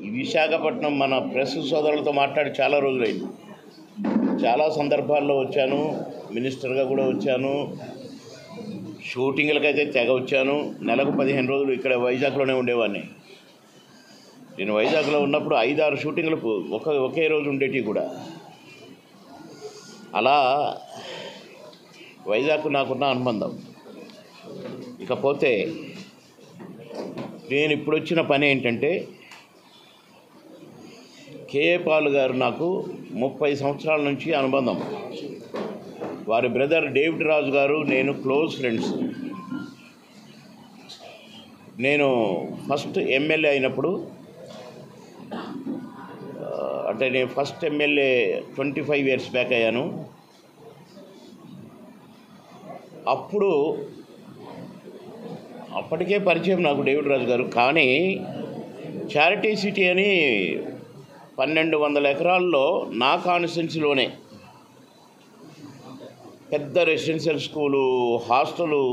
ఈ విశాఖపట్నం మన ప్రెస్ సోదరులతో మాట్లాడి చాలా రోజులైంది. చాలా సందర్భాల్లో వచ్చాను, మినిస్టర్గా కూడా వచ్చాను, షూటింగ్లకైతే తెగ వచ్చాను. నెలకు 15 రోజులు ఇక్కడ వైజాగ్లోనే ఉండేవాడిని. నేను వైజాగ్లో ఉన్నప్పుడు 5-6 షూటింగ్లు ఒకే రోజు ఉండేటివి కూడా. అలా వైజాగ్ నాకున్న అనుబంధం. ఇకపోతే నేను ఇప్పుడు వచ్చిన పని ఏంటంటే, కేఏ పాల్ గారు నాకు 30 సంవత్సరాల నుంచి అనుబంధం. వారి బ్రదర్ డేవిడ్ రాజు గారు నేను క్లోజ్ ఫ్రెండ్స్. నేను ఫస్ట్ ఎమ్మెల్యే అయినప్పుడు, అంటే నేను ఫస్ట్ ఎమ్మెల్యే 25 years బ్యాక్ అయ్యాను. అప్పటికే పరిచయం నాకు డేవిడ్ రాజు గారు. కానీ చారిటీ సిటీ అని 1200 ఎకరాల్లో నా కాన్స్టిట్యున్సీలోనే పెద్ద రెసిడెన్షియల్ స్కూలు, హాస్టలు,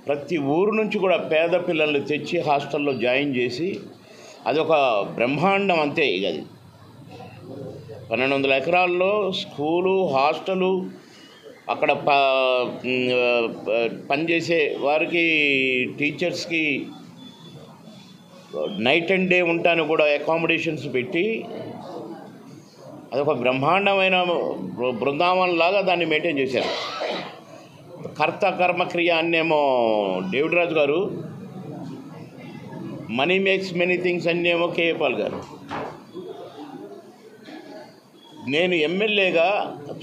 ప్రతి ఊరు నుంచి కూడా పేద పిల్లల్ని తెచ్చి హాస్టల్లో జాయిన్ చేసి అదొక బ్రహ్మాండం. అంతే. ఇక అది 1200 ఎకరాల్లో స్కూలు, హాస్టలు, అక్కడ పనిచేసే వారికి, టీచర్స్కి నైట్ అండ్ డే ఉంటాను కూడా అకామిడేషన్స్ పెట్టి అదొక బ్రహ్మాండమైన బృందావనంలాగా దాన్ని మెయింటైన్ చేశారు. కర్త కర్మక్రియ అన్నేమో డేవిడ్ రాజు గారు, మనీ మేక్స్ మెనీ థింగ్స్ అన్నేమో కేఏ పాల్ గారు. నేను ఎమ్మెల్యేగా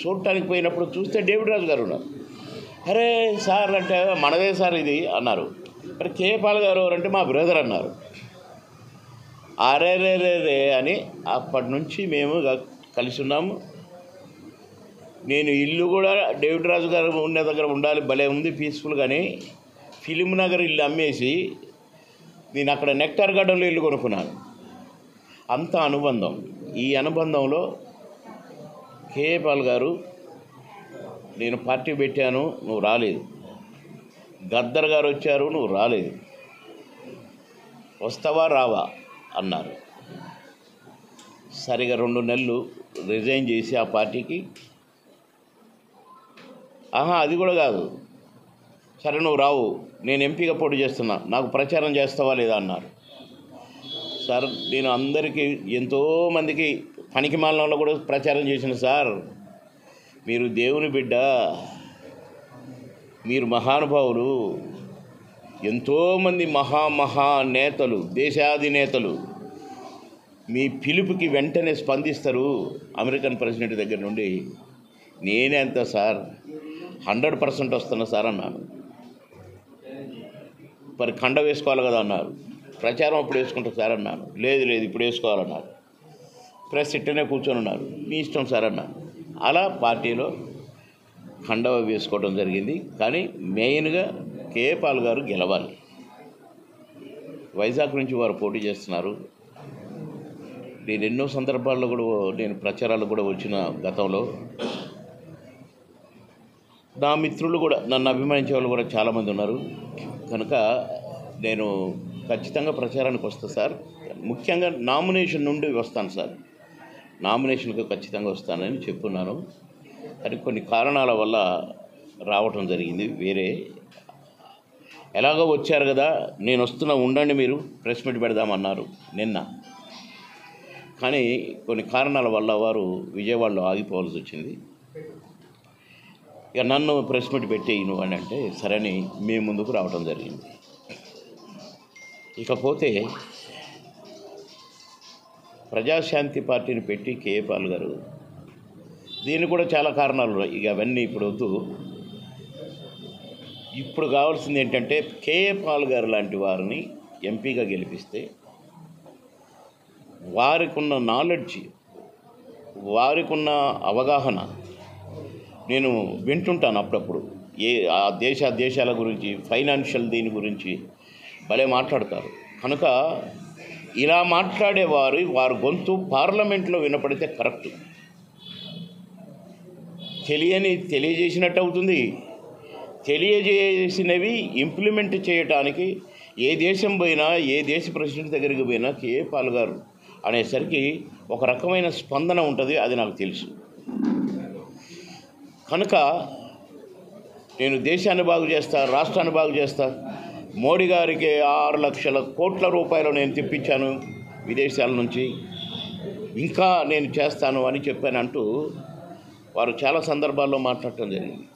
చూడటానికి పోయినప్పుడు చూస్తే డేవిడ్ రాజు గారు ఉన్నారు. అరే సార్ అంటే, మనదే సార్ ఇది అన్నారు. మరి కేఏ పాల్ గారు ఎవరంటే మా బ్రదర్ అన్నారు. అరే అని అప్పటి నుంచి మేము కలిసి ఉన్నాము. నేను ఇల్లు కూడా డేవిడ్ రాజు గారు ఉన్న దగ్గర ఉండాలి, భలే ఉంది పీస్ఫుల్. కానీ ఫిలిం నగర్ ఇల్లు అమ్మేసి నేను అక్కడ నెక్టార్ గార్డెన్లో ఇల్లు కొనుక్కున్నాను. అంత అనుబంధం. ఈ అనుబంధంలో కేఏ పాల్ గారు, నేను పార్టీ పెట్టాను, నువ్వు రాలేదు. గద్దర్ గారు వచ్చారు, నువ్వు రాలేదు. వస్తావా రావా అన్నారు. సరిగా 2 నెలలు రిజైన్ చేసి ఆ పార్టీకి, అది కూడా కాదు, సరే నువ్వు రావు, నేను ఎంపీగా పోటీ చేస్తున్నా, నాకు ప్రచారం చేస్తావా లేదా అన్నారు. సార్ నేను అందరికీ, ఎంతోమందికి పనికి మాలలో కూడా ప్రచారం చేసిన సార్, మీరు దేవుని బిడ్డ, మీరు మహానుభావులు, ఎంతోమంది మహా నేతలు, దేశాధినేతలు మీ పిలుపుకి వెంటనే స్పందిస్తారు అమెరికన్ ప్రెసిడెంట్ దగ్గర నుండి. నేనే అంత సార్, 100% వస్తున్నా సార్ అన్నాను. మరి కండ వేసుకోవాలి కదా అన్నారు. ప్రచారం అప్పుడు వేసుకుంటా సార్ అన్నాను. లేదు ఇప్పుడు వేసుకోవాలన్నారు. ప్రెస్ ఇట్టనే కూర్చొని ఉన్నారు. మీ ఇష్టం సార్ అన్నాను. అలా పార్టీలో కండవ వేసుకోవడం జరిగింది. కానీ మెయిన్గా కేఏ పాల్ గారు గెలవాలి. వైజాగ్ నుంచి వారు పోటీ చేస్తున్నారు. నేను ఎన్నో సందర్భాల్లో కూడా నేను ప్రచారాలు కూడా వచ్చిన గతంలో. నా మిత్రులు కూడా, నన్ను అభిమానించే వాళ్ళు కూడా చాలామంది ఉన్నారు. కనుక నేను ఖచ్చితంగా ప్రచారానికి వస్తాను సార్. ముఖ్యంగా నామినేషన్ నుండి వస్తాను సార్. నామినేషన్కి ఖచ్చితంగా వస్తానని చెప్పున్నాను. కానీ కొన్ని కారణాల వల్ల రావటం జరిగింది. వేరే ఎలాగో వచ్చారు కదా, నేను వస్తున్నా, ఉండండి, మీరు ప్రెస్ మీట్ పెడదామన్నారు నిన్న. కానీ కొన్ని కారణాల వల్ల వారు విజయవాడలో ఆగిపోవాల్సి వచ్చింది. ఇక నన్ను ప్రెస్ మీట్ పెట్టేయను అని అంటే సరేని మీ ముందుకు రావడం జరిగింది. ఇకపోతే ప్రజాశాంతి పార్టీని పెట్టి కేఏ పాల్ గారు, దీనికి కూడా చాలా కారణాలు ఉన్నాయి. ఇక అవన్నీ ఇప్పుడు వద్దు. ఇప్పుడు కావాల్సింది ఏంటంటే, కేఏ పాల్ గారు లాంటి వారిని ఎంపీగా గెలిపిస్తే వారికి ఉన్న నాలెడ్జ్, వారికి ఉన్న అవగాహన నేను వింటుంటాను అప్పుడప్పుడు. ఆ దేశాల గురించి, ఫైనాన్షియల్ దీని గురించి భలే మాట్లాడతారు. కనుక ఇలా మాట్లాడేవారు, వారి గొంతు పార్లమెంట్లో వినపడితే కరెక్ట్. తెలియజేసినట్టు అవుతుంది. తెలియజేసినవి ఇంప్లిమెంట్ చేయటానికి ఏ దేశం పోయినా, ఏ దేశ ప్రెసిడెంట్ దగ్గరికి పోయినా కేఏ పాల్ గారు అనేసరికి ఒక రకమైన స్పందన ఉంటుంది, అది నాకు తెలుసు. కనుక నేను దేశాన్ని బాగు చేస్తా, రాష్ట్రాన్ని బాగు చేస్తా, మోడీ గారికి 6 లక్షల కోట్ల రూపాయలు నేను తెప్పించాను విదేశాల నుంచి, ఇంకా నేను చేస్తాను అని చెప్పానంటూ వారు చాలా సందర్భాల్లో మాట్లాడటం జరిగింది.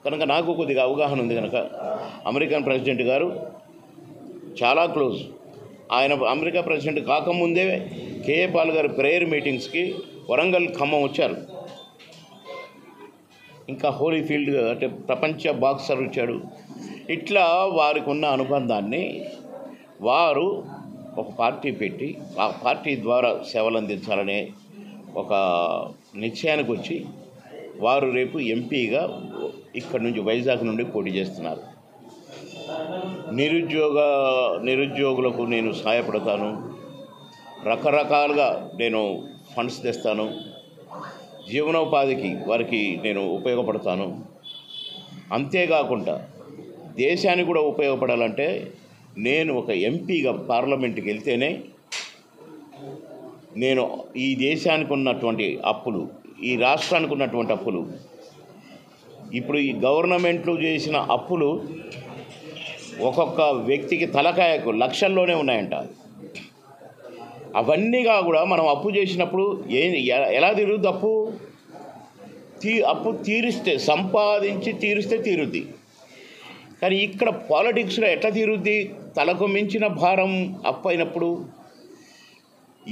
కనుక నాకు కొద్దిగా అవగాహన ఉంది. కనుక అమెరికన్ ప్రెసిడెంట్ గారు చాలా క్లోజ్. ఆయన అమెరికా ప్రెసిడెంట్ కాకముందే కేఏ పాల్ గారు ప్రేయర్ మీటింగ్స్కి వరంగల్, ఖమ్మం వచ్చారు. ఇంకా హోలీఫీల్డ్ అంటే ప్రపంచ బాక్సర్ వచ్చాడు. ఇట్లా వారికి ఉన్న అనుబంధాన్ని వారు ఒక పార్టీ పెట్టి ఆ పార్టీ ద్వారా సేవలు అందించాలనే ఒక నిశ్చయానికి వచ్చి వారు రేపు ఎంపీగా ఇక్కడి నుంచి వైజాగ్ నుండి పోటీ చేస్తున్నారు. నిరుద్యోగులకు నేను సహాయపడతాను, రకరకాలుగా నేను ఫండ్స్ తెస్తాను, జీవనోపాధికి వారికి నేను ఉపయోగపడతాను. అంతేకాకుండా దేశానికి కూడా ఉపయోగపడాలంటే నేను ఒక ఎంపీగా పార్లమెంట్కి వెళ్తేనే నేను ఈ దేశానికి ఉన్నటువంటి అప్పులు, ఈ రాష్ట్రానికి ఉన్నటువంటి అప్పులు, ఇప్పుడు ఈ గవర్నమెంట్లు చేసిన అప్పులు ఒక్కొక్క వ్యక్తికి తలకాయకు లక్షల్లోనే ఉన్నాయంట. అవన్నీగా కూడా మనం అప్పు చేసినప్పుడు ఎలా తీరుద్ది? అప్పు తీరిస్తే, సంపాదించి తీరిస్తే తీరుద్ది. కానీ ఇక్కడ పాలిటిక్స్లో ఎట్లా తీరుద్ది? తలకు మించిన భారం అప్పు అయినప్పుడు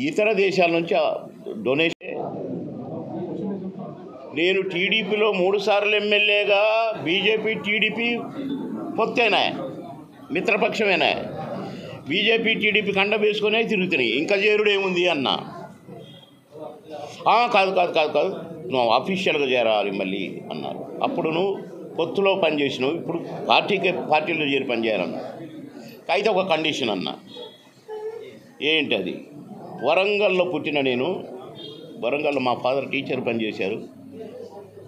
ఇతర దేశాల నుంచి డొనేషన్. నేను టీడీపీలో 3 సార్లు ఎమ్మెల్యేగా, బీజేపీ టీడీపీ పొత్తేనా, మిత్రపక్షమేనా, బీజేపీ టీడీపీ కండ వేసుకునే తిరుగుతున్నాయి, ఇంకా చేరుడు ఏముంది అన్న. కాదు నువ్వు అఫీషియల్గా చేరాలి మళ్ళీ అన్నారు. అప్పుడు నువ్వు పొత్తులో పనిచేసినావు, ఇప్పుడు పార్టీలో చేరి పనిచేయాలన్నా. అయితే ఒక కండిషన్ అన్న. ఏంటి అది? వరంగల్లో పుట్టిన నేను, వరంగల్లో మా ఫాదర్ టీచర్ పనిచేశారు,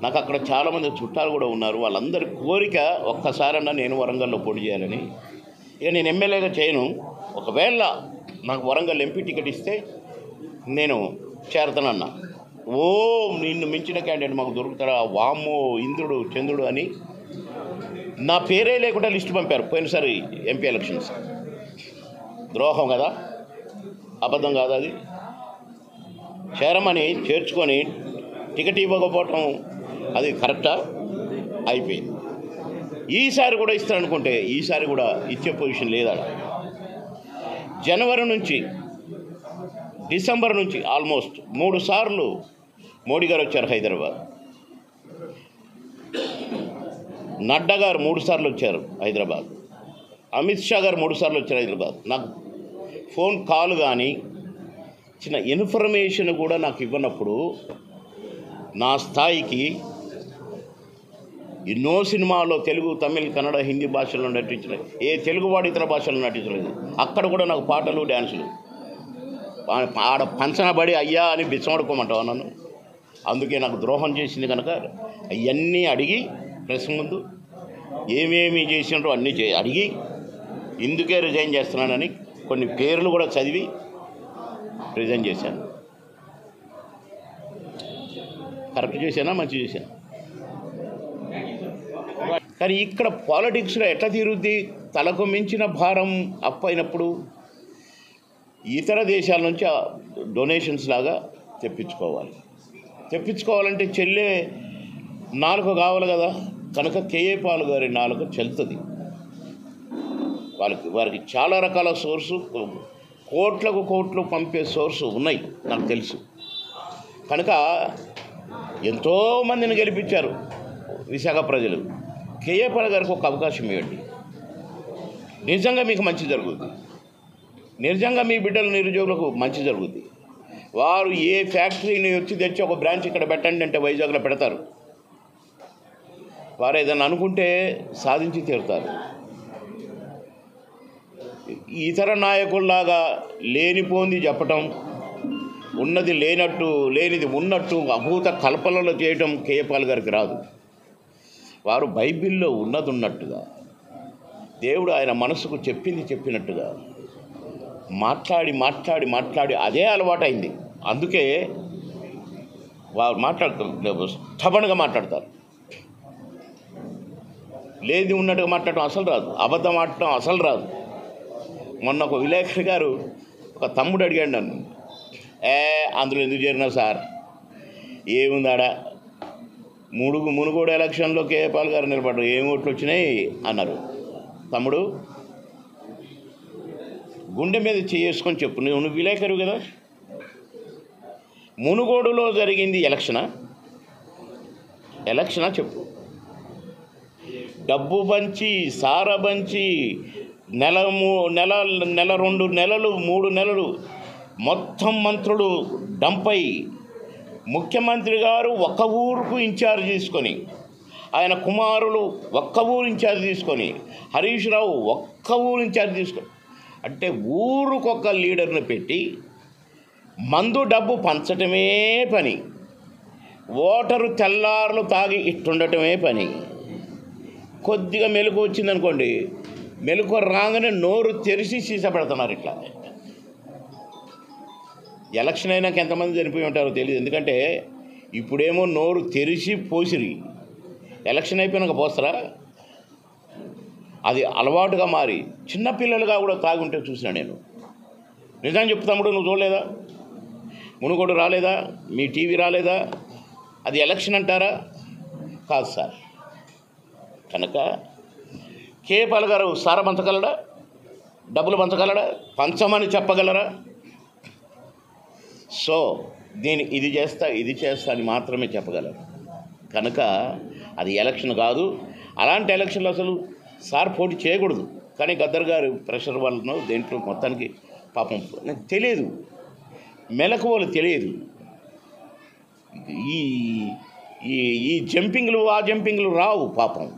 నాకు అక్కడ చాలామంది చుట్టాలు కూడా ఉన్నారు. వాళ్ళందరి కోరిక ఒక్కసారన్నా నేను వరంగల్లో పోటీ చేయాలని. ఇక నేను ఎమ్మెల్యేగా చేయను, ఒకవేళ నాకు వరంగల్ ఎంపీ టికెట్ ఇస్తే నేను చేరతానన్నా. నిన్ను మించిన క్యాండిడేట్ మాకు దొరుకుతారా? వామ్మో, ఇంద్రుడు చంద్రుడు అని నా పేరే లేకుండా లిస్టు పంపారు పోయినసారి ఎంపీ ఎలక్షన్స్. ద్రోహం కదా, అబద్ధం కాదు అది? చేరమని చేర్చుకొని టికెట్ ఇవ్వకపోవటం అది కరెక్టా? అయిపోయింది. ఈసారి కూడా ఇస్తారనుకుంటే ఈసారి కూడా ఇచ్చే పొజిషన్ లేదా? జనవరి నుంచి డిసెంబర్ నుంచి ఆల్మోస్ట్ 3 సార్లు మోడీ గారు వచ్చారు హైదరాబాద్. నడ్డా గారు 3 సార్లు వచ్చారు హైదరాబాద్. అమిత్ షా గారు 3 సార్లు వచ్చారు హైదరాబాద్. నాకు ఫోన్ కాల్ కానీ చిన్న ఇన్ఫర్మేషన్ కూడా నాకు ఇవ్వనప్పుడు నా స్థాయికి ఎన్నో సినిమాల్లో తెలుగు, తమిళ్, కన్నడ, హిందీ భాషల్లో నటించలేదు. ఏ తెలుగువాడు ఇతర భాషల్లో నటించలేదు. అక్కడ కూడా నాకు పాటలు, డ్యాన్సులు. ఆడ పంచనబడి అయ్యా అని బిచ్చమడుకోమంటావు నన్ను? అందుకే నాకు ద్రోహం చేసింది కనుక అవన్నీ అడిగి ప్రెస్ ముందు ఏమేమి చేసినారో అన్నీ అడిగి ఇందుకే రిజైన్ చేస్తున్నానని కొన్ని పేర్లు కూడా చదివి రిజైన్ చేశాను. కరెక్ట్ చేశానా, మంచి చేశాను? కానీ ఇక్కడ పాలిటిక్స్లో ఎట్లా తీరుద్ది? తలకు మించిన భారం అప్పు అయినప్పుడు ఇతర దేశాల నుంచి డొనేషన్స్ లాగా తెప్పించుకోవాలంటే చెల్లే నాలుక కావాలి కదా. కనుక కేఏ పాల్ గారి నాలుక చెల్తుంది. వారికి చాలా రకాల సోర్సు, కోట్లు పంపే సోర్సు ఉన్నాయి నాకు తెలుసు. కనుక ఎంతోమందిని గెలిపించారు విశాఖ ప్రజలు. కేఏ పాల్ గారికి ఒక అవకాశం ఇవ్వండి, నిజంగా మీకు మంచి జరుగుతుంది. నిజంగా మీ బిడ్డలు నిరుద్యోగులకు మంచి జరుగుతుంది. వారు ఏ ఫ్యాక్టరీని వచ్చి తెచ్చి ఒక బ్రాంచ్ ఇక్కడ పెట్టండి అంటే వైజాగ్లో పెడతారు. వారు ఏదైనా అనుకుంటే సాధించి తీరుతారు. ఇతర నాయకుల్లాగా లేనిపోంది చెప్పటం, ఉన్నది లేనట్టు, లేనిది ఉన్నట్టు అభూత కల్పనలు చేయటం కేఏ పాల్ గారికి రాదు. వారు బైబిల్లో ఉన్నది ఉన్నట్టుగా, దేవుడు ఆయన మనసుకు చెప్పింది చెప్పినట్టుగా మాట్లాడి మాట్లాడి మాట్లాడి అదే అలవాటైంది. అందుకే వారు మాట్లాడుతారు, స్టబన్గా మాట్లాడతారు. లేది ఉన్నట్టుగా మాట్లాడటం అసలు రాదు, అబద్ధం ఆడటం అసలు రాదు. మొన్న ఒక విలేకరి గారు ఒక తమ్ముడు అడిగాడు నన్ను, అందులో ఎందుకు చేరినావు సార్, ఏముందాడా మునుగోడు ఎలక్షన్లో కేఏ పాల్ గారు నిలబడ్డారు, ఏం ఓట్లు వచ్చినాయి అన్నారు. తమ్ముడు గుండె మీద చేసుకొని చెప్పు, నువ్వు విలేకరు కదా, మునుగోడులో జరిగింది ఎలక్షనా చెప్పు. డబ్బు పంచి సార పంచి నెల 2 నెలలు 3 నెలలు మొత్తం మంత్రులు డంపై ముఖ్యమంత్రి గారు ఒక్క ఊరుకు ఇన్ఛార్జ్ తీసుకొని, ఆయన కుమారులు ఒక్క ఊరు ఇన్ఛార్జ్ తీసుకొని, హరీష్ రావు ఒక్క ఊరు ఇన్ఛార్జ్ తీసుకొని, అంటే ఊరుకొక లీడర్ని పెట్టి మందు డబ్బు పంచటమే పని, ఓటరు తెల్లారులు తాగి ఇట్టుండటమే పని. కొద్దిగా మెలకు వచ్చిందనుకోండి, మెలకు రాగానే నోరు తెరిచి సీసపెడుతున్నారు. ఇట్లా ఎలక్షన్ అయినాక ఎంతమంది చనిపోయి ఉంటారో తెలియదు. ఎందుకంటే ఇప్పుడేమో నోరు తెరిచి పోసిరి, ఎలక్షన్ అయిపోయినాక పోస్తారా? అది అలవాటుగా మారి చిన్నపిల్లలుగా కూడా తాగుంటే చూసినా నేను. నిజం చెప్తాముడు, నువ్వు చూడలేదా? మునుగోడు రాలేదా? మీ టీవీ రాలేదా? అది ఎలక్షన్ అంటారా? కాదు సార్. కనుక కేఏ పాల్ గారు సారా పంచగలడా? డబ్బులు పంచగలడా? పంచమని చెప్పగలరా? సో ఇది చేస్తా అని మాత్రమే చెప్పగలరు. కనుక అది ఎలక్షన్ కాదు. అలాంటి ఎలక్షన్లో అసలు సార్ పోటీ చేయకూడదు. కానీ గద్దర్ గారు ప్రెషర్ వల్ల దేంట్లో మొత్తానికి పాపం నాకు తెలియదు, మెలకువలు తెలియదు. ఈ జంపింగ్లు ఆ జంపింగ్లు రావు. పాపం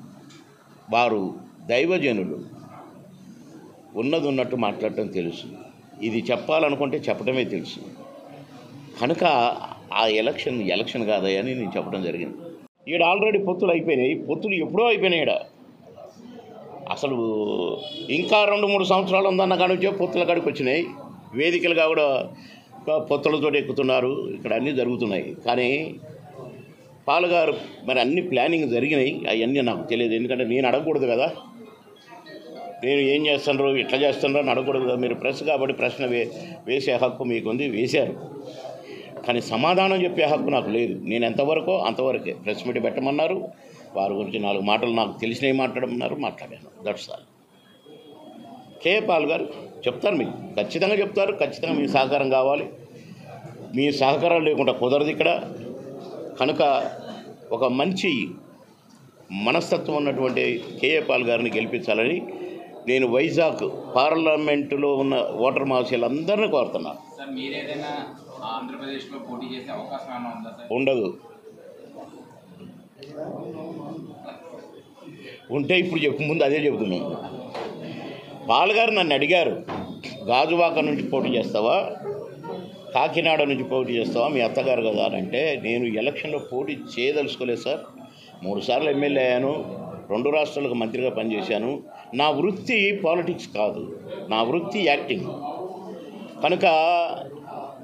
వారు దైవజనులు, ఉన్నది ఉన్నట్టు మాట్లాడటం తెలుసు. ఇది చెప్పాలనుకుంటే చెప్పడమే తెలుసు. కనుక ఆ ఎలక్షన్ కాదయని నేను చెప్పడం జరిగింది. ఈడ ఆల్రెడీ పొత్తులు అయిపోయినాయి. పొత్తులు ఎప్పుడో అయిపోయినాయి. ఈడ అసలు ఇంకా 2-3 సంవత్సరాలు ఉందన్న కాడి నుంచే పొత్తుల కాడికి వచ్చినాయి. వేదికలుగా కూడా పొత్తులతో ఎక్కుతున్నారు. ఇక్కడ అన్నీ జరుగుతున్నాయి. కానీ పాల్గారు మరి అన్ని ప్లానింగ్ జరిగినాయి. అవన్నీ నాకు తెలియదు. ఎందుకంటే నేను అడగకూడదు కదా, నేను ఏం చేస్తానో ఎట్లా చేస్తానో అని అడగకూడదు కదా. మీరు ప్రెస్ కాబట్టి ప్రశ్న వేసే హక్కు మీకుంది, వేశారు. కానీ సమాధానం చెప్పే హక్కు నాకు లేదు. నేను ఎంతవరకో అంతవరకే. ప్రెస్ మీట్ పెట్టమన్నారు, వారి గురించి 4 మాటలు నాకు తెలిసినవి మాట్లాడమన్నారు, మాట్లాడాను. That's all. కేఏ పాల్ గారు చెప్తారు, మీకు ఖచ్చితంగా చెప్తారు. ఖచ్చితంగా మీ సహకారం కావాలి. మీ సహకారం లేకుండా కుదరదు ఇక్కడ. కనుక ఒక మంచి మనస్తత్వం ఉన్నటువంటి కేఏ పాల్ గారిని గెలిపించాలని నేను వైజాగ్ పార్లమెంటులో ఉన్న ఓటర్ మహాశయులందరినీ కోరుతున్నాను. ఉండదు. ఉంటే ఇప్పుడు ముందు అదే చెబుతున్నాను. పాల్ గారు నన్ను అడిగారు, గాజువాక నుంచి పోటీ చేస్తావా, కాకినాడ నుంచి పోటీ చేస్తావా, మీ అత్తగారు కదా అని అంటే, నేను ఎలక్షన్లో పోటీ చేయదలుచుకోలేదు సార్. 3 సార్లు ఎమ్మెల్యే అయ్యాను, 2 రాష్ట్రాలకు మంత్రిగా పనిచేశాను. నా వృత్తి పాలిటిక్స్ కాదు, నా వృత్తి యాక్టింగ్. కనుక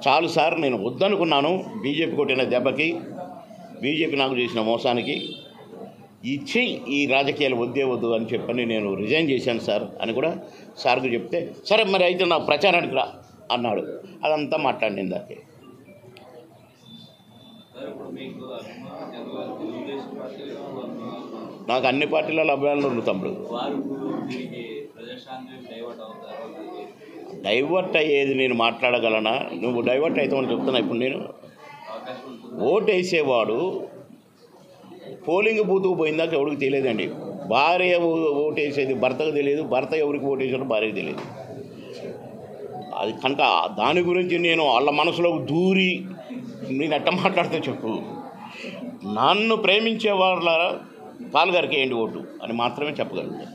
చాలు సార్, నేను వద్దనుకున్నాను. బీజేపీ కొట్టిన దెబ్బకి, బీజేపీ నాకు చేసిన మోసానికి ఇచ్చి ఈ రాజకీయాలు వద్దు అని చెప్పని నేను రిజైన్ చేశాను సార్ అని కూడా సార్కు చెప్తే, సరే మరి అయితే నా ప్రచారానికి రా అన్నాడు. అదంతా మాట్లాడింది దాకే. నాకు అన్ని పార్టీలలో అభిమానులు ఉంది తమ్ముడు. డైవర్ట్ అయ్యేది నేను మాట్లాడగలనా? నువ్వు డైవర్ట్ అవుతామని చెప్తున్నా. ఇప్పుడు నేను ఓటు వేసేవాడు పోలింగ్ బూత్కు పోయిందాక ఎవరికి తెలియదండి. భార్య ఓటు వేసేది భర్తకు తెలియదు, భర్త ఎవరికి ఓటు వేసాడో భార్యకు తెలియదు. అది కనుక దాని గురించి నేను వాళ్ళ మనసులోకి దూరి నేను ఎట్ట మాట్లాడితే చెప్పు. నన్ను ప్రేమించే వాళ్ళ పాల్ గారికి ఏంటి ఓటు అని మాత్రమే చెప్పగలుగుతాను.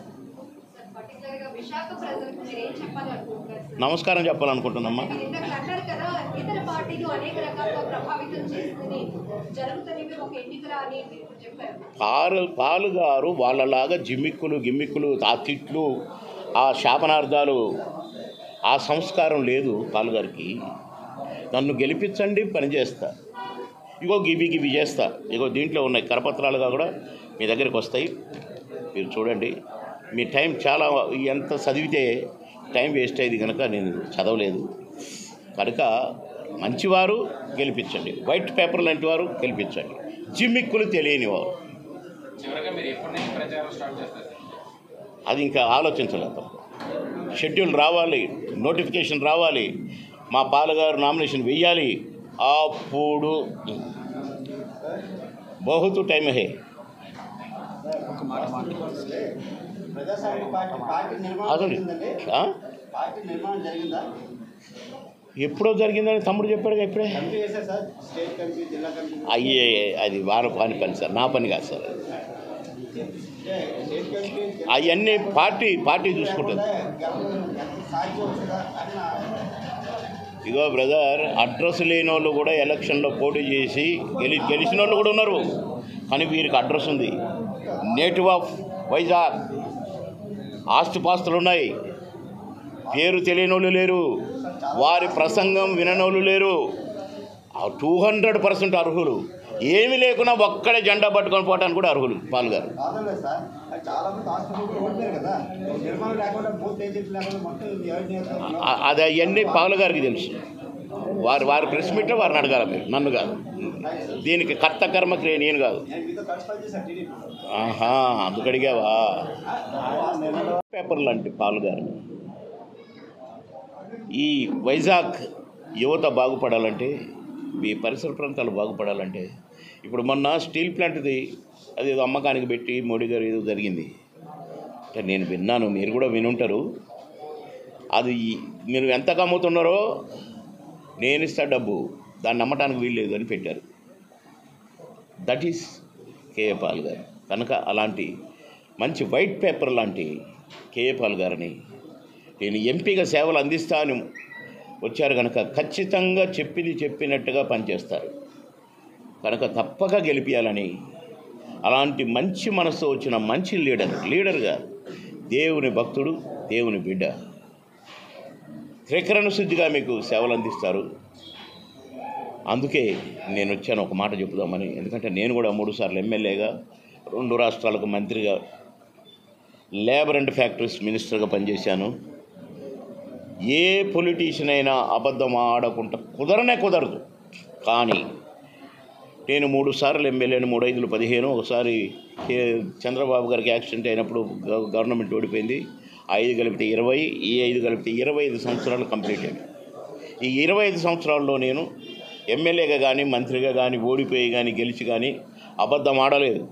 నమస్కారం చెప్పాలనుకుంటున్నామ్మా. ఇతర పార్టీలు అనేక రకాలుగా ప్రభావితం చేసుకుని జరుగుతున్నవి ఒక ఎన్నికల అని మీరు చెప్పారు. పాలు గారు వాళ్ళలాగా గిమ్మిక్కులు ఆ తిట్లు ఆ శాపనార్థాలు ఆ సంస్కారం లేదు పాలుగారికి. నన్ను గెలిపించండి పనిచేస్తా, ఇగో గివి చేస్తా, ఇగో దీంట్లో ఉన్నాయి కరపత్రాలుగా కూడా మీ దగ్గరికి వస్తాయి, మీరు చూడండి. మీ టైం చాలా ఎంత చదివితే టైం వేస్ట్ అయ్యేది కనుక నేను చదవలేదు. కనుక మంచివారు గెలిపించండి, వైట్ పేపర్ లాంటి వారు గెలిపించండి, జిమ్మిక్కులు తెలియని వారు. అది ఇంకా ఆలోచించలేదు. షెడ్యూల్ రావాలి, నోటిఫికేషన్ రావాలి, మా పాలుగారు నామినేషన్ వెయ్యాలి, అప్పుడు బహుతు టైం హే. ఎప్పుడో జరిగిందని తమ్ముడు చెప్పాడుగా ఇప్పుడే. అయ్యే అది వారి పని సార్, నా పని కాదు సార్. అవన్నీ పార్టీ చూసుకుంటుంది. ఇగో బ్రదర్, అడ్రస్ లేని వాళ్ళు కూడా ఎలక్షన్లో పోటీ చేసి గెలిచిన వాళ్ళు కూడా ఉన్నారు. కానీ వీరికి అడ్రస్ ఉంది. నేటివ్ ఆఫ్ వైజాగ్, ఆస్తిపాస్తులు ఉన్నాయి, పేరు తెలియని వాళ్ళు లేరు, వారి ప్రసంగం విననోళ్ళు లేరు. 200% అర్హులు. ఏమి లేకున్నా ఒక్కడే జెండా పట్టుకొని పోవటానికి కూడా అర్హులు పాలుగారు. అది అవన్నీ పాలుగారికి తెలుసు. వారి ప్రెస్ మీట్లో వారిని అడగాలి, మీరు నన్ను కాదు. దీనికి కర్త కర్మ క్రియ నేను కాదు. ఆహా, అందుకు అడిగావా? పేపర్ లాంటి పాలుగారు. ఈ వైజాగ్ యువత బాగుపడాలంటే, ఈ పరిసర ప్రాంతాలు బాగుపడాలంటే, ఇప్పుడు మొన్న స్టీల్ ప్లాంట్ది అది ఏదో అమ్మకానికి పెట్టి మోడీ గారు ఏదో జరిగింది. నేను విన్నాను, మీరు కూడా వినుంటారు. అది మీరు ఎంతకు అమ్ముతున్నారో నేను ఇస్తా డబ్బు, దాన్ని నమ్మటానికి వీల్లేదు అని పెట్టారు. దట్ ఈస్ కేఏ పాల్ గారు. కనుక అలాంటి మంచి వైట్ పేపర్ లాంటి కేఏ పాల్ గారిని నేను ఎంపీగా సేవలు అందిస్తా అని వచ్చారు కనుక ఖచ్చితంగా చెప్పినట్టుగా పనిచేస్తారు. కనుక తప్పక గెలిపించాలని, అలాంటి మంచి మనసు వచ్చిన మంచి లీడర్గా, దేవుని భక్తుడు, దేవుని బిడ్డ, త్రికరణ శుద్ధిగా మీకు సేవలు అందిస్తారు. అందుకే నేను వచ్చాను ఒక మాట చెప్పుదామని. ఎందుకంటే నేను కూడా 3 సార్లు ఎమ్మెల్యేగా, 2 రాష్ట్రాలకు మంత్రిగా, లేబర్ అండ్ ఫ్యాక్టరీస్ మినిస్టర్గా పనిచేశాను. ఏ పొలిటీషియన్ అయినా అబద్ధం ఆడకుండా కుదరదు. కానీ నేను 3 సార్లు ఎమ్మెల్యేను, 3 5 15, ఒకసారి చంద్రబాబు గారికి యాక్సిడెంట్ అయినప్పుడు గవర్నమెంట్ ఓడిపోయింది. 5 కలిపితే 20, ఈ 5 కలిపితే 25 సంవత్సరాలు కంప్లీట్ అయ్యాయి. ఈ 25 సంవత్సరాల్లో నేను ఎమ్మెల్యేగా కానీ, మంత్రిగా కానీ, ఓడిపోయి కానీ, గెలిచి కానీ అబద్ధం ఆడలేదు,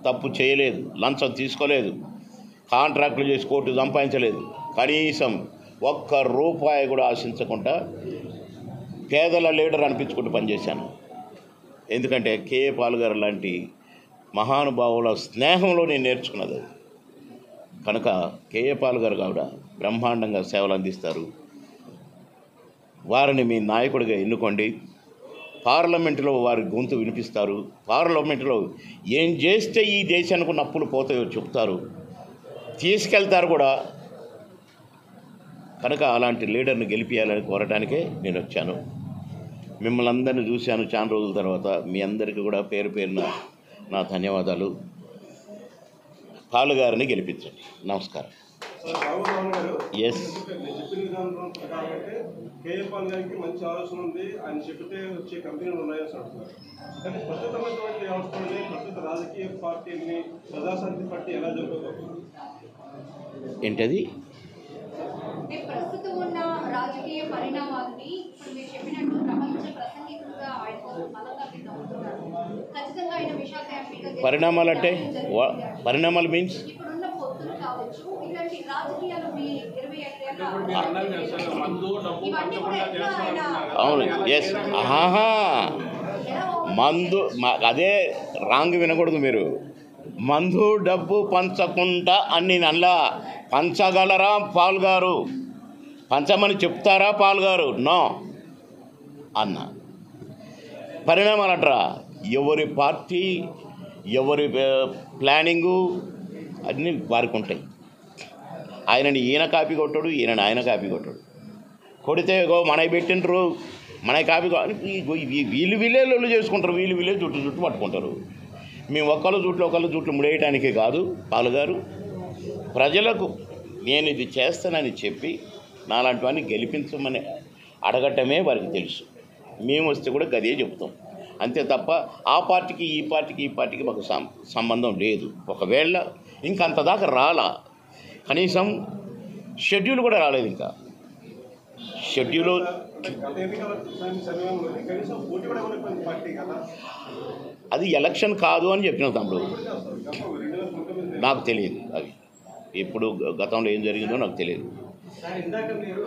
తప్పు చేయలేదు, లంచం తీసుకోలేదు, కాంట్రాక్టులు చేసి కోర్టు సంపాదించలేదు, కనీసం ₹1 కూడా ఆశించకుండా పేదల లీడర్ అనిపించుకుంటూ పనిచేశాను. ఎందుకంటే కేఏ పాల్ గారు లాంటి మహానుభావుల స్నేహంలో నేను నేర్చుకున్నది. కనుక కేఏ పాల్ గారు కూడా బ్రహ్మాండంగా సేవలు అందిస్తారు. వారిని మీ నాయకుడిగా ఎన్నుకోండి. పార్లమెంటులో వారి గొంతు వినిపిస్తారు. పార్లమెంటులో ఏం చేస్తే ఈ దేశానికి ఉన్న అప్పులు పోతాయో చెప్తారు, తీసుకెళ్తారు కూడా. కనుక అలాంటి లీడర్ని గెలిపించాలని కోరటానికే నేను వచ్చాను. మిమ్మల్ని అందరినీ చూశాను చాలా రోజుల తర్వాత. మీ అందరికీ కూడా పేరు పేరున నా ధన్యవాదాలు. పాలు గారిని గెలిపించండి. నమస్కారం. ఎస్, కేఏ పాల్ గారికి మంచి ఆలోచన ఉంది, ఆయన చెబితే వచ్చే కంపెనీలు ఉన్నాయని అంటున్నారు. కానీ ప్రస్తుతమైనటువంటి వ్యవస్థలని, ప్రస్తుత రాజకీయ పార్టీని, ప్రజాశాంతి పార్టీ ఎలా జరుగుతుంది? ఏంటది? ప్రస్తుతం ఉన్న రాజకీయ పరిణామాలని ఇప్పుడు మీరు చెప్పినట్టు ప్రపంచ ప్రసంగికులుగా ఆయన బలంగా నమ్ముతున్నారు. ఖచ్చితంగా ఆయన విశాఖ ఎంపీగా పరిణామాలు అంటే పరిణామాలు మీన్స్ ఇప్పుడున్న పొత్తులు కావచ్చు, ఇలాంటి రాజకీయాలు మీ 25 ఏళ్ళ ఇవన్నీ కూడా ఎట్లా ఆయన అవును. ఎస్, ఆహా, మందు అదే రాంగ్ వినకూడదు మీరు. మందు డబ్బు పంచకుండా అని నల్లా పంచగలరా పాల్ గారు? పంచమని చెప్తారా పాల్ గారు? నో. అన్న. పరిణామాలంటారా, ఎవరి పార్టీ ఎవరి ప్లానింగు అన్నీ వారికి ఉంటాయి. ఆయనని ఈయన కాపీ కొట్టాడు, ఈయనని ఆయన కాపీ కొట్టాడు. కొడితే మనకి పెట్టింటారు, మనకి కాపీ వీళ్ళే లొల్లు చేసుకుంటారు, వీళ్ళే జుట్టు పట్టుకుంటారు. మేము ఒకళ్ళ జుట్లు ముడేయటానికి కాదు. పాలుగారు ప్రజలకు నేను ఇది చేస్తానని చెప్పి నాలాంటి వాడిని గెలిపించమని అడగటమే వారికి తెలుసు. మేము వస్తే కూడా గదే చెప్తాం, అంతే తప్ప ఆ పార్టీకి ఈ పార్టీకి మాకు సంబంధం లేదు. ఒకవేళ ఇంకంత దాకా రాలా, కనీసం షెడ్యూల్ కూడా రాలేదు. ఇంకా షెడ్యూల్ గత ఎన్నికల సమయంలో కనీసం పోటీ కూడా ఇవ్వలేకపోయింది పార్టీ కదా. అది ఎలక్షన్ కాదు అని చెప్పిన తమ్ముడు. గత 2019 నాకు తెలియదు అవి ఇప్పుడు గతంలో ఏం జరిగిందో నాకు తెలియదు. సార్, ఇందాక మీరు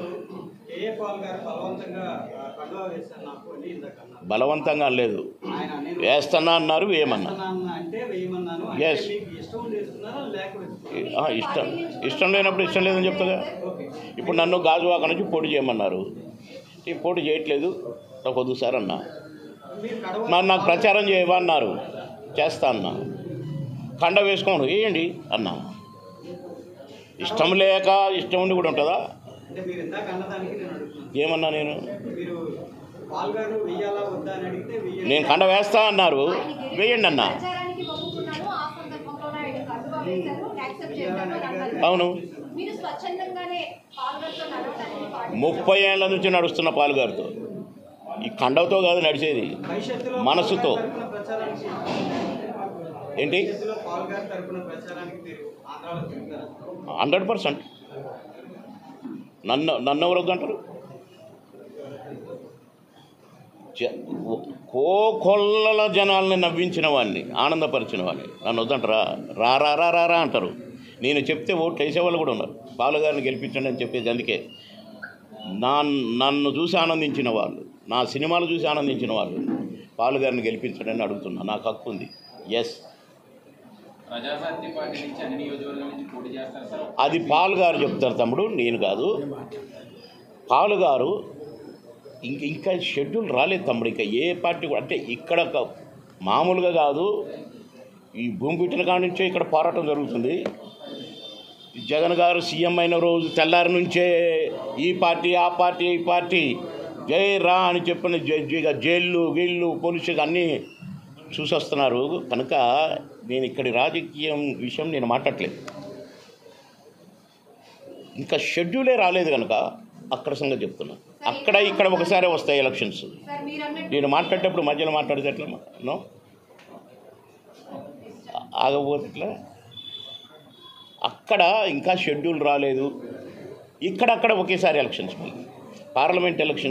కేఏ పాల్ గారు బలవంతంగా కండువా వేశారు నాకు అని ఇందాక అన్నారు. బలవంతంగా లేదు, ఆయన అనేది వేస్తున్నా అన్నారు, వేయమన్నా. వేస్తున్నాను అంటే వేయమన్నాను. Yes. అంటే మీకు ఇష్టం ఉండి వేస్తున్నారా లేక వేస్తున్నారా? ఇష్టం లేనప్పుడు ఇష్టం లేదని చెప్తాగా. ఓకే. ఇప్పుడు నన్ను గాజువాక నుంచి పోటీ చేయమన్నారు, ఈ పోటీ చేయట్లేదు, నాకు వద్దు సార్ అన్నా. మీరు కడవ నాకు ప్రచారం చేయమన్నారు, చేస్తా అన్నా. కండ వేసుకోండి, వేయండి అన్నా. ఇష్టం లేక ఇష్టం ఉండి కూడా ఉంటుందా? అంటే మీరు ఇందాక అన్నదానికి నేను అడుగుతున్నాను. ఏమన్నా నేను మీరు పాల్ గారు వెయ్యాలా వద్దా అని అడిగితే వెయ్యండి. నేను కండ వేస్తా అన్నారు, వేయండి అన్నా. ప్రచారానికి ఒప్పుకున్నాను, ఆ సందర్భంలోనే ఆయన కండువా వేశారు, యాక్సెప్ట్ చేశారు అని అన్నారు. అవును, మీరు స్వచ్ఛందంగానే పాల్గొనతో నడవడానికి పార్టీ 30 ఏళ్ల నుంచి నడుస్తున్న పాలుగారితో, ఈ కండవతో కాదు నడిచేది, భవిష్యత్తులో మనసుతో. పాల్ గారి తరపున ప్రచారానికి ఏంటి భవిష్యత్తులో పాల్ గారి తరపున ప్రచారానికి మీరు ఆంధ్రాలో తిరుగుతారా? 100%. నన్ను ఎవరు వద్దంటారు? కోకొల్లల జనాల్ని నవ్వించిన వాడిని, ఆనందపరిచిన వాడిని నన్ను వద్దంటారా? రా రా రా రా రా అంటారు. నేను చెప్తే ఓట్లు వేసేవాళ్ళు కూడా ఉన్నారు, పాలుగారిని గెలిపించండి అని చెప్పేది. అందుకే నన్ను చూసి ఆనందించిన వాళ్ళు, నా సినిమాలు చూసి ఆనందించిన వాళ్ళు పాలుగారిని గెలిపించండి అని అడుగుతున్నా. నాకు హక్కు ఉంది. ఎస్, ప్రజాశాంతి పార్టీ నుంచి అన్ని నియోజకవర్గాల నుంచి పోటీ చేస్తారు సార్. అది పాలుగారు చెప్తారు తమ్ముడు, నేను కాదు. పాలుగారు ఇంకా షెడ్యూల్ రాలేదు తమ్ముడు. ఇంకా ఏ పార్టీ కూడా అంటే ఇక్కడ మామూలుగా కాదు, ఈ భూమి పెట్టిన కాడి నుంచే ఇక్కడ పోరాటం జరుగుతుంది. జగన్ గారు సీఎం అయిన రోజు తెల్లారి నుంచే ఈ పార్టీ ఆ పార్టీ ఈ పార్టీ జై రా అని చెప్పిన జైళ్ళు గీళ్ళు పోలీసులు అన్నీ చూసొస్తున్నారు. కనుక నేను ఇక్కడి రాజకీయం విషయం నేను మాట్లాడలేదు. ఇంకా షెడ్యూలే రాలేదు కనుక అక్కడ సంగతి చెప్తున్నా. అక్కడ ఇక్కడ ఒకసారి వస్తాయి ఎలక్షన్స్. సార్ మీరు అన్నట్టు నేను మాట్లాడేటప్పుడు మధ్యలో మాట్లాడితే ఎట్లా? నో, ఆగబోతే ఎట్లా? అక్కడ ఇంకా షెడ్యూల్ రాలేదు, ఇక్కడక్కడ ఒకేసారి ఎలక్షన్స్, పార్లమెంట్ ఎలక్షన్